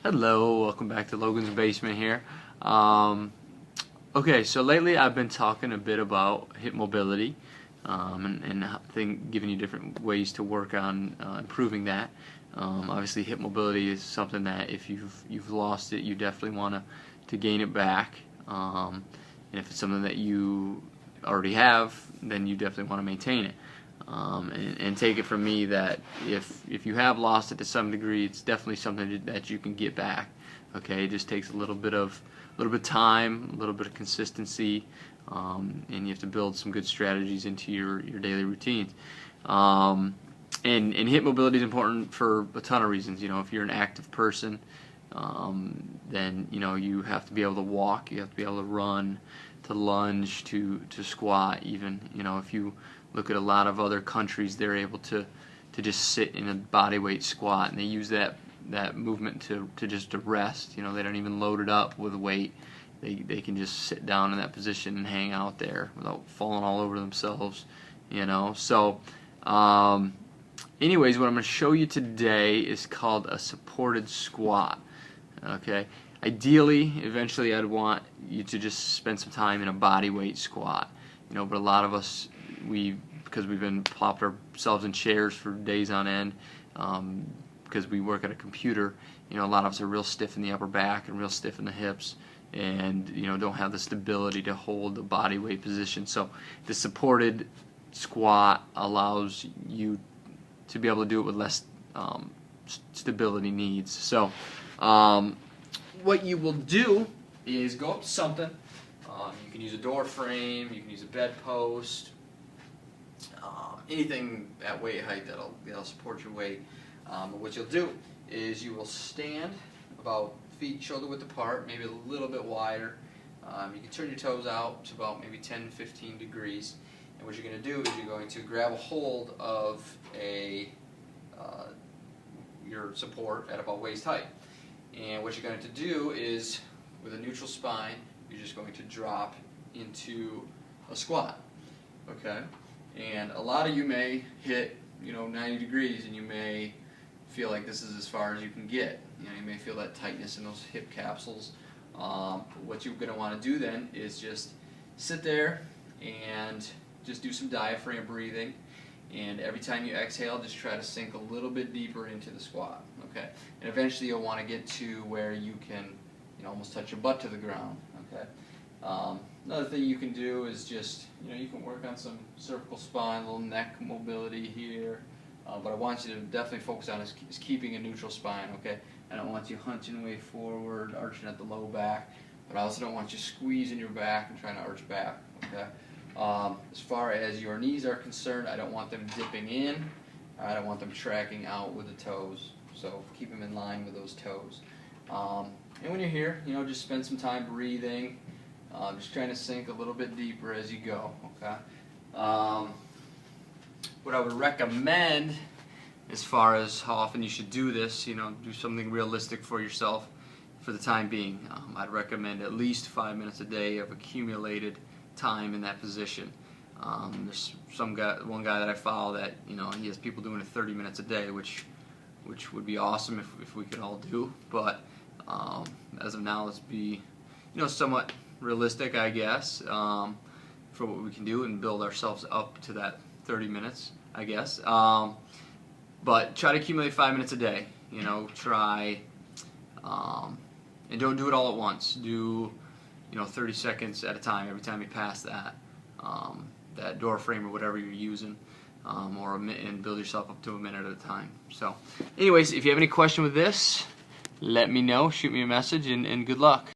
Hello, welcome back to Logan's Basement here. Okay, so lately I've been talking a bit about hip mobility and giving you different ways to work on improving that. Obviously, hip mobility is something that if you've lost it, you definitely want to gain it back. And if it's something that you already have, then you definitely want to maintain it. And take it from me that if you have lost it to some degree, it's definitely something that you can get back. Okay, it just takes a little bit of time, a little bit of consistency, and you have to build some good strategies into your daily routines. And hip mobility is important for a ton of reasons. You know, if you're an active person, then you have to be able to walk, you have to be able to run, to lunge, to squat. Even if you look at a lot of other countries, they're able to just sit in a body weight squat, and they use that movement to just to rest. They don't even load it up with weight. They can just sit down in that position and hang out there without falling all over themselves. So anyways, what I'm going to show you today is called a supported squat. Okay, ideally, eventually I'd want you to just spend some time in a body weight squat. But a lot of us, because we've been plopped ourselves in chairs for days on end, because we work at a computer, a lot of us are real stiff in the upper back and real stiff in the hips, and don't have the stability to hold the body weight position. So the supported squat allows you to be able to do it with less stability needs. So what you will do is go up to something. You can use a door frame, you can use a bedpost, anything at weight height that'll support your weight. But what you'll do is you will stand about feet shoulder width apart, maybe a little bit wider. You can turn your toes out to about maybe 10-15 degrees. And what you're going to do is you're going to grab a hold of your support at about waist height. And what you're going to do is, with a neutral spine, you're just going to drop into a squat. Okay? And a lot of you may hit 90 degrees, and you may feel like this is as far as you can get. You may feel that tightness in those hip capsules. What you're going to want to do then is just sit there and just do some diaphragm breathing, and every time you exhale, just try to sink a little bit deeper into the squat. Okay? And eventually you'll want to get to where you can almost touch your butt to the ground. Okay? Another thing you can do is just, you can work on some cervical spine, a little neck mobility here. But I want you to definitely focus on is keeping a neutral spine. Okay? I don't want you hunching way forward, arching at the low back, but I also don't want you squeezing your back and trying to arch back. Okay? As far as your knees are concerned, I don't want them dipping in. I don't want them tracking out with the toes. So keep them in line with those toes. And when you're here, just spend some time breathing, just trying to sink a little bit deeper as you go. Okay. What I would recommend, as far as how often you should do this, do something realistic for yourself for the time being. I'd recommend at least 5 minutes a day of accumulated time in that position. There's one guy that I follow that he has people doing it 30 minutes a day, which would be awesome if we could all do. But as of now, let's be somewhat realistic, I guess, for what we can do and build ourselves up to that 30 minutes, I guess. But try to accumulate 5 minutes a day. Try and don't do it all at once. Do 30 seconds at a time every time you pass that door frame or whatever you're using, and build yourself up to a minute at a time. So anyways, if you have any question with this, let me know, shoot me a message, and good luck.